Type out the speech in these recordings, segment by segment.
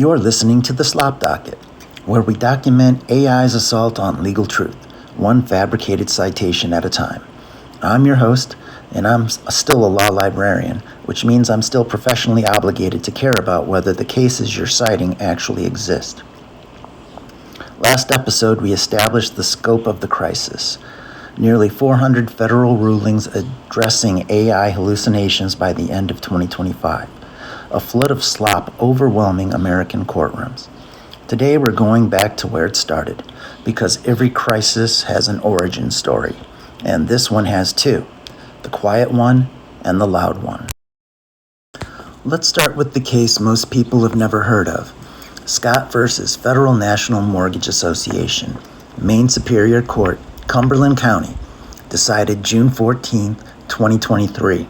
You're listening to the Slop Docket, where we document AI's assault on legal truth, one fabricated citation at a time. I'm your host, and I'm still a law librarian, which means I'm still professionally obligated to care about whether the cases you're citing actually exist. Last episode, we established the scope of the crisis. Nearly 400 federal rulings addressing AI hallucinations by the end of 2025. A flood of slop overwhelming American courtrooms. Today we're going back to where it started, because every crisis has an origin story, and this one has two, the quiet one and the loud one. Let's start with the case most people have never heard of, Scott versus Federal National Mortgage Association, Maine Superior Court, Cumberland County, decided June 14, 2023.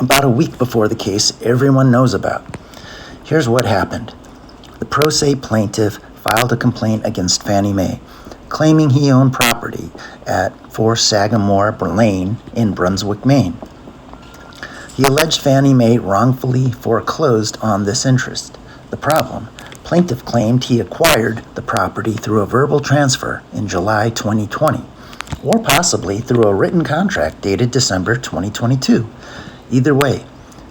About a week before the case everyone knows about. Here's what happened. The pro se plaintiff filed a complaint against Fannie Mae, claiming he owned property at 4 Sagamore Lane in Brunswick, Maine. He alleged Fannie Mae wrongfully foreclosed on this interest. The problem, plaintiff claimed he acquired the property through a verbal transfer in July 2020, or possibly through a written contract dated December 2022. Either way,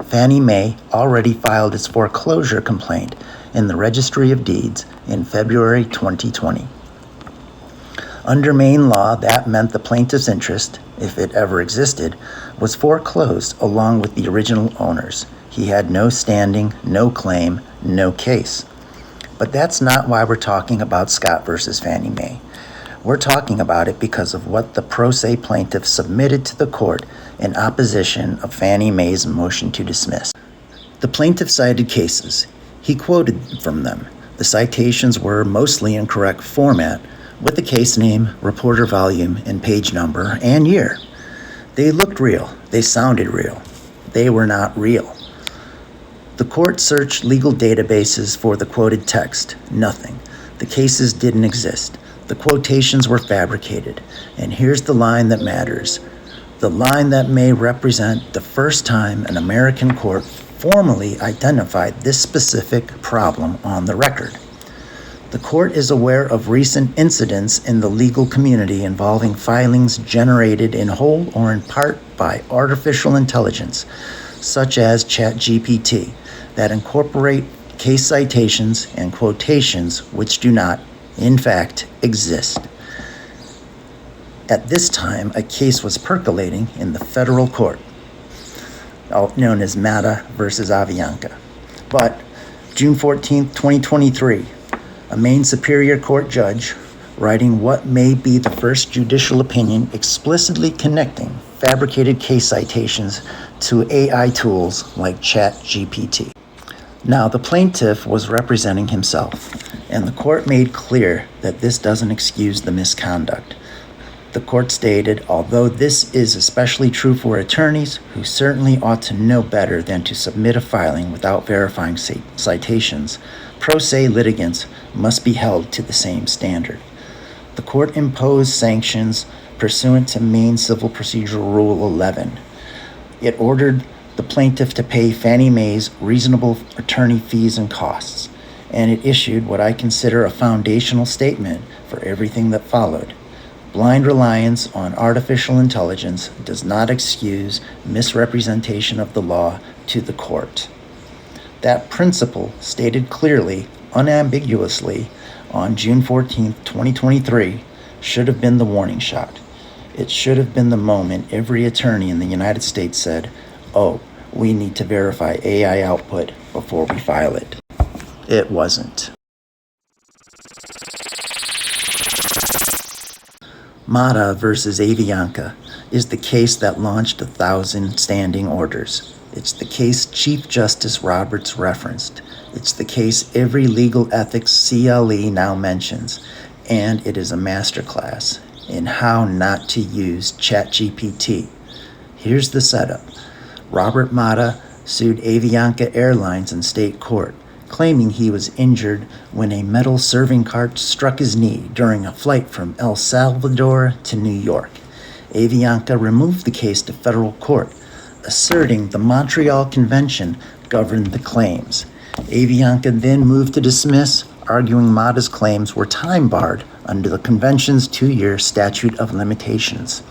Fannie Mae already filed its foreclosure complaint in the Registry of Deeds in February 2020. Under Maine law, that meant the plaintiff's interest, if it ever existed, was foreclosed along with the original owners. He had no standing, no claim, no case. But that's not why we're talking about Scott versus Fannie Mae. We're talking about it because of what the pro se plaintiff submitted to the court in opposition of Fannie Mae's motion to dismiss. The plaintiff cited cases. He quoted from them. The citations were mostly in correct format, with the case name, reporter volume, and page number, and year. They looked real. They sounded real. They were not real. The court searched legal databases for the quoted text. Nothing. The cases didn't exist. The quotations were fabricated. And here's the line that matters. The line that may represent the first time an American court formally identified this specific problem on the record. The court is aware of recent incidents in the legal community involving filings generated in whole or in part by artificial intelligence, such as ChatGPT, that incorporate case citations and quotations which do not, in fact, exist. At this time, a case was percolating in the federal court, known as Mata versus Avianca. But June 14, 2023, a Maine Superior Court judge, writing what may be the first judicial opinion explicitly connecting fabricated case citations to AI tools like ChatGPT. Now, the plaintiff was representing himself, and the court made clear that this doesn't excuse the misconduct. The court stated, although this is especially true for attorneys who certainly ought to know better than to submit a filing without verifying citations, pro se litigants must be held to the same standard. The court imposed sanctions pursuant to Maine Civil Procedural Rule 11. It ordered the plaintiff to pay Fannie Mae's reasonable attorney fees and costs, and it issued what I consider a foundational statement for everything that followed. Blind reliance on artificial intelligence does not excuse misrepresentation of the law to the court. That principle, stated clearly, unambiguously, on June 14, 2023, should have been the warning shot. It should have been the moment every attorney in the United States said, "Oh, we need to verify AI output before we file it." It wasn't. Mata versus Avianca is the case that launched 1,000 standing orders. It's the case Chief Justice Roberts referenced. It's the case every legal ethics CLE now mentions, and it is a masterclass in how not to use ChatGPT. Here's the setup. Robert Mata sued Avianca Airlines in state court, claiming he was injured when a metal serving cart struck his knee during a flight from El Salvador to New York. Avianca removed the case to federal court, asserting the Montreal Convention governed the claims. Avianca then moved to dismiss, arguing Mata's claims were time-barred under the convention's 2-year statute of limitations.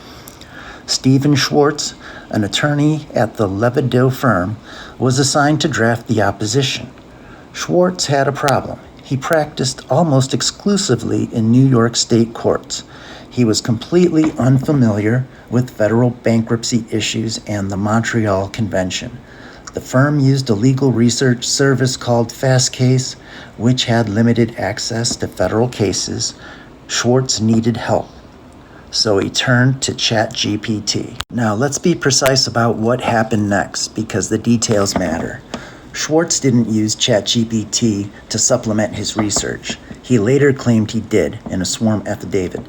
Steven Schwartz, an attorney at the Levideau firm, was assigned to draft the opposition. Schwartz had a problem. He practiced almost exclusively in New York state courts. He was completely unfamiliar with federal bankruptcy issues and the Montreal Convention. The firm used a legal research service called Fastcase, which had limited access to federal cases. Schwartz needed help, so he turned to ChatGPT. Now let's be precise about what happened next, because the details matter. Schwartz didn't use ChatGPT to supplement his research. He later claimed he did in a sworn affidavit.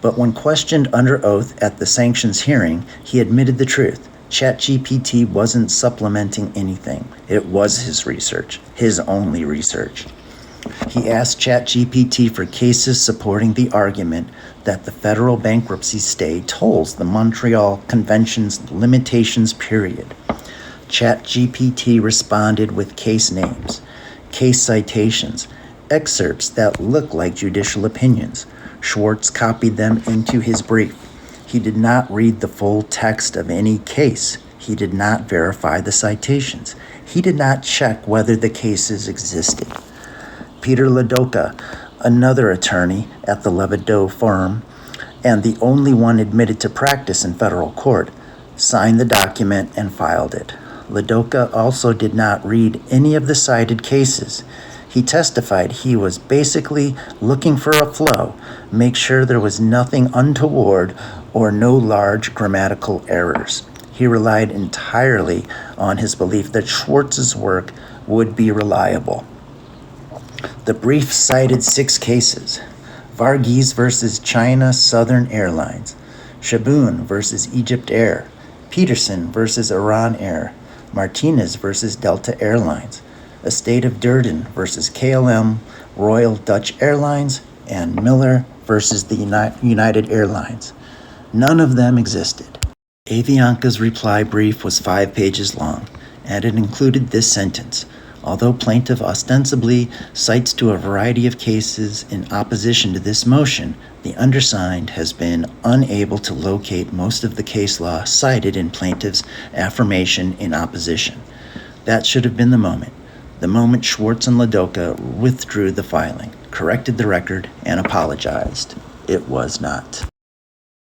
But when questioned under oath at the sanctions hearing, he admitted the truth. ChatGPT wasn't supplementing anything. It was his research, his only research. He asked ChatGPT for cases supporting the argument that the federal bankruptcy stay tolls the Montreal Convention's limitations period. ChatGPT responded with case names, case citations, excerpts that look like judicial opinions. Schwartz copied them into his brief. He did not read the full text of any case. He did not verify the citations. He did not check whether the cases existed. Peter Ladoka, another attorney at the Levideau firm, and the only one admitted to practice in federal court, signed the document and filed it. Ladoka also did not read any of the cited cases. He testified he was basically looking for a flow, make sure there was nothing untoward or no large grammatical errors. He relied entirely on his belief that Schwartz's work would be reliable. The brief cited 6 cases: Varghese versus China Southern Airlines, Shaboon versus Egypt Air, Peterson versus Iran Air, Martinez versus Delta Airlines, Estate of Durden versus KLM Royal Dutch Airlines, and Miller versus the United Airlines. None of them existed. Avianca's reply brief was 5 pages long, and it included this sentence: although plaintiff ostensibly cites to a variety of cases in opposition to this motion, the undersigned has been unable to locate most of the case law cited in plaintiff's affirmation in opposition. That should have been the moment Schwartz and Ladoka withdrew the filing, corrected the record, and apologized. It was not.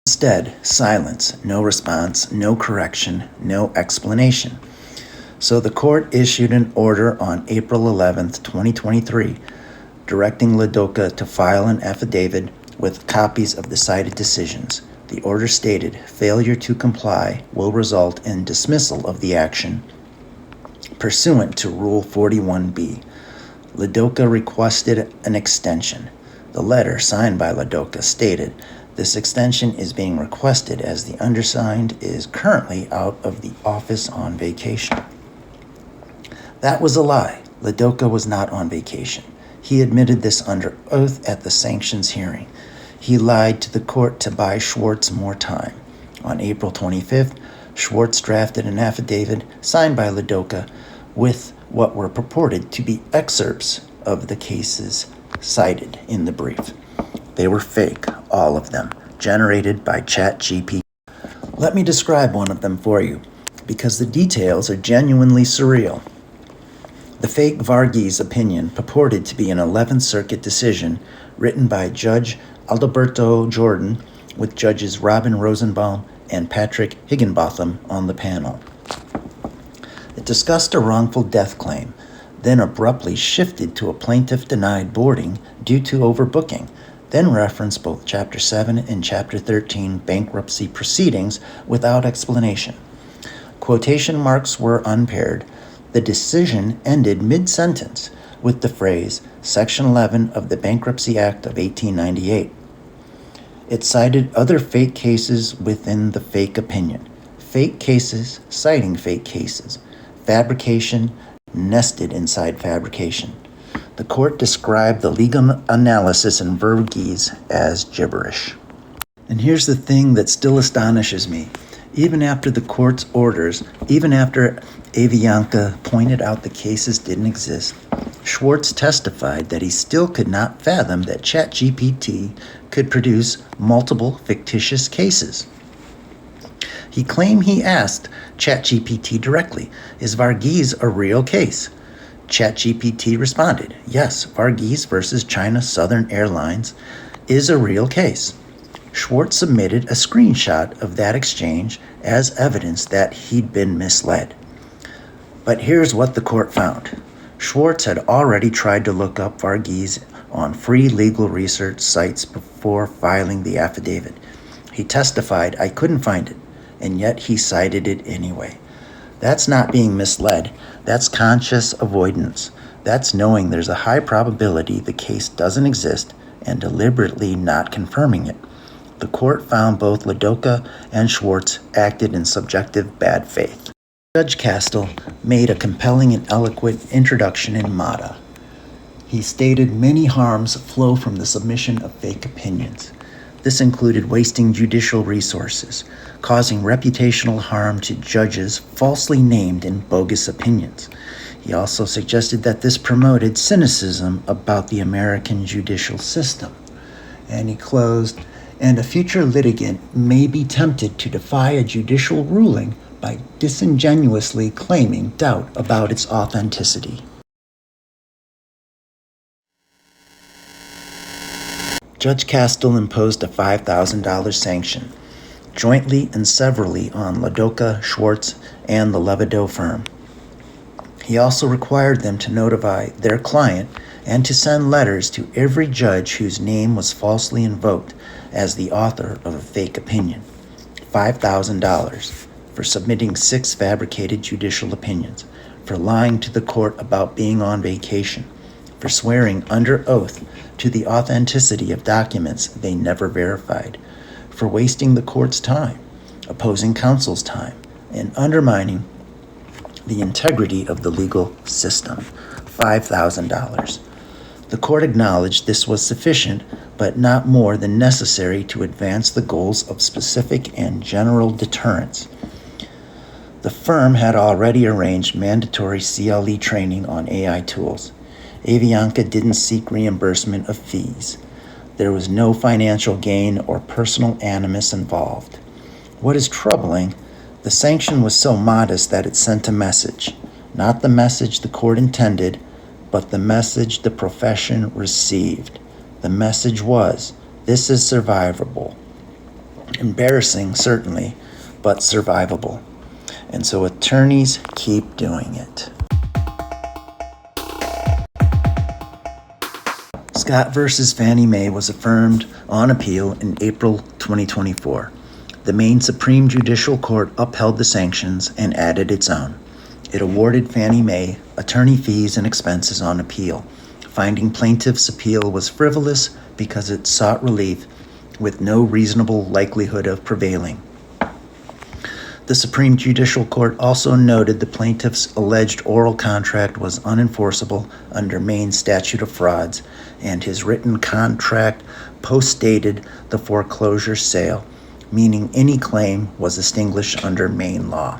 Instead, silence, no response, no correction, no explanation. So the court issued an order on April 11th, 2023, directing Ladoka to file an affidavit with copies of the cited decisions. The order stated failure to comply will result in dismissal of the action pursuant to Rule 41B. Ladoka requested an extension. The letter signed by Ladoka stated, this extension is being requested as the undersigned is currently out of the office on vacation. That was a lie. Ladoka was not on vacation. He admitted this under oath at the sanctions hearing. He lied to the court to buy Schwartz more time. On April 25th, Schwartz drafted an affidavit signed by Ladoka with what were purported to be excerpts of the cases cited in the brief. They were fake, all of them, generated by ChatGPT. Let me describe one of them for you, because the details are genuinely surreal. The fake Varghese opinion purported to be an 11th Circuit decision written by Judge Adalberto Jordan, with Judges Robin Rosenbaum and Patrick Higginbotham on the panel. It discussed a wrongful death claim, then abruptly shifted to a plaintiff denied boarding due to overbooking, then referenced both Chapter 7 and Chapter 13 bankruptcy proceedings without explanation. Quotation marks were unpaired. The decision ended mid-sentence with the phrase, Section 11 of the Bankruptcy Act of 1898. It cited other fake cases within the fake opinion. Fake cases citing fake cases. Fabrication nested inside fabrication. The court described the legal analysis in Varghese as gibberish. And here's the thing that still astonishes me. Even after the court's orders, even after Avianca pointed out the cases didn't exist, Schwartz testified that he still could not fathom that ChatGPT could produce multiple fictitious cases. He claimed he asked ChatGPT directly, "Is Varghese a real case?" ChatGPT responded, "Yes, Varghese versus China Southern Airlines is a real case." Schwartz submitted a screenshot of that exchange as evidence that he'd been misled. But here's what the court found. Schwartz had already tried to look up Varghese on free legal research sites before filing the affidavit. He testified, "I couldn't find it," and yet he cited it anyway. That's not being misled. That's conscious avoidance. That's knowing there's a high probability the case doesn't exist and deliberately not confirming it. The court found both Ladoka and Schwartz acted in subjective bad faith. Judge Castile made a compelling and eloquent introduction in Mata. He stated many harms flow from the submission of fake opinions. This included wasting judicial resources, causing reputational harm to judges falsely named in bogus opinions. He also suggested that this promoted cynicism about the American judicial system. And he closed, "And a future litigant may be tempted to defy a judicial ruling by disingenuously claiming doubt about its authenticity." Judge Castile imposed a $5,000 sanction, jointly and severally on Ladoka, Schwartz, and the Levido firm. He also required them to notify their client and to send letters to every judge whose name was falsely invoked as the author of a fake opinion. $5,000 for submitting 6 fabricated judicial opinions, for lying to the court about being on vacation, for swearing under oath to the authenticity of documents they never verified, for wasting the court's time, opposing counsel's time, and undermining the integrity of the legal system. $5,000. The court acknowledged this was sufficient, but not more than necessary to advance the goals of specific and general deterrence. The firm had already arranged mandatory CLE training on AI tools. Avianca didn't seek reimbursement of fees. There was no financial gain or personal animus involved. What is troubling, the sanction was so modest that it sent a message. Not the message the court intended, but the message the profession received. The message was, this is survivable. Embarrassing, certainly, but survivable. And so attorneys keep doing it. Scott versus Fannie Mae was affirmed on appeal in April 2024. The Maine Supreme Judicial Court upheld the sanctions and added its own. It awarded Fannie Mae attorney fees and expenses on appeal, finding plaintiff's appeal was frivolous because it sought relief with no reasonable likelihood of prevailing. The Supreme Judicial Court also noted the plaintiff's alleged oral contract was unenforceable under Maine's statute of frauds, and his written contract postdated the foreclosure sale, meaning any claim was extinguished under Maine law.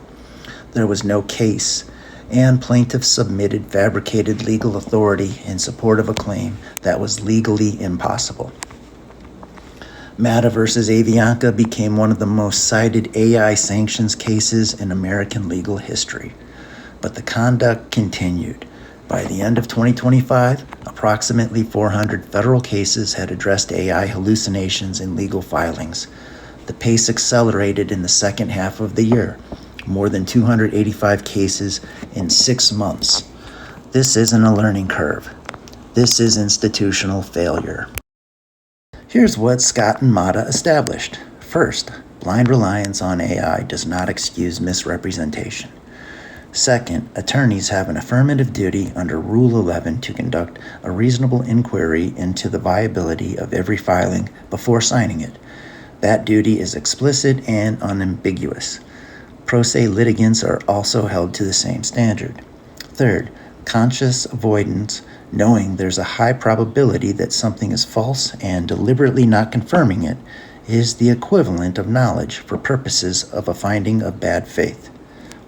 There was no case, and plaintiffs submitted fabricated legal authority in support of a claim that was legally impossible. Mata versus Avianca became one of the most cited AI sanctions cases in American legal history. But the conduct continued. By the end of 2025, approximately 400 federal cases had addressed AI hallucinations in legal filings. The pace accelerated in the second half of the year, more than 285 cases in 6 months. This isn't a learning curve. This is institutional failure. Here's what Scott and Mata established. First, blind reliance on AI does not excuse misrepresentation. Second, attorneys have an affirmative duty under Rule 11 to conduct a reasonable inquiry into the viability of every filing before signing it. That duty is explicit and unambiguous. Pro se litigants are also held to the same standard. Third, conscious avoidance, knowing there's a high probability that something is false and deliberately not confirming it, is the equivalent of knowledge for purposes of a finding of bad faith.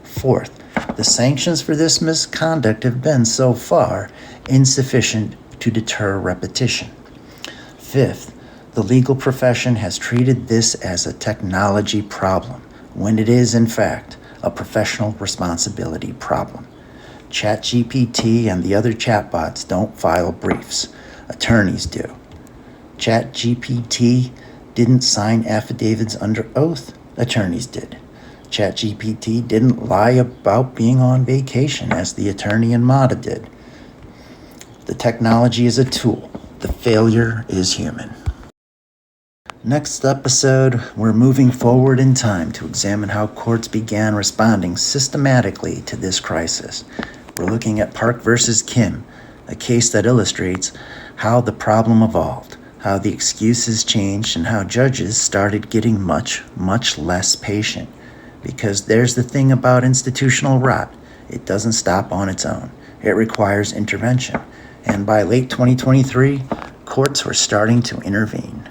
Fourth, the sanctions for this misconduct have been so far insufficient to deter repetition. Fifth, the legal profession has treated this as a technology problem, when it is, in fact, a professional responsibility problem. ChatGPT and the other chatbots don't file briefs. Attorneys do. ChatGPT didn't sign affidavits under oath. Attorneys did. ChatGPT didn't lie about being on vacation as the attorney in MATA did. The technology is a tool. The failure is human. Next episode, we're moving forward in time to examine how courts began responding systematically to this crisis. We're looking at Park versus Kim, a case that illustrates how the problem evolved, how the excuses changed, and how judges started getting much, much less patient. Because there's the thing about institutional rot. It doesn't stop on its own. It requires intervention. And by late 2023, courts were starting to intervene.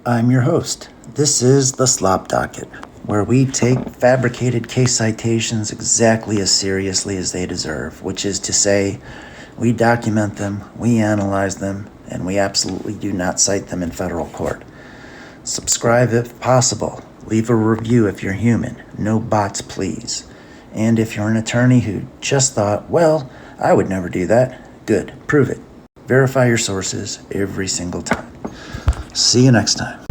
I'm your host. This is the Slop Docket, where we take fabricated case citations exactly as seriously as they deserve, which is to say, we document them, we analyze them, and we absolutely do not cite them in federal court. Subscribe if possible. Leave a review if you're human. No bots, please. And if you're an attorney who just thought, well, I would never do that, good, prove it. Verify your sources every single time. See you next time.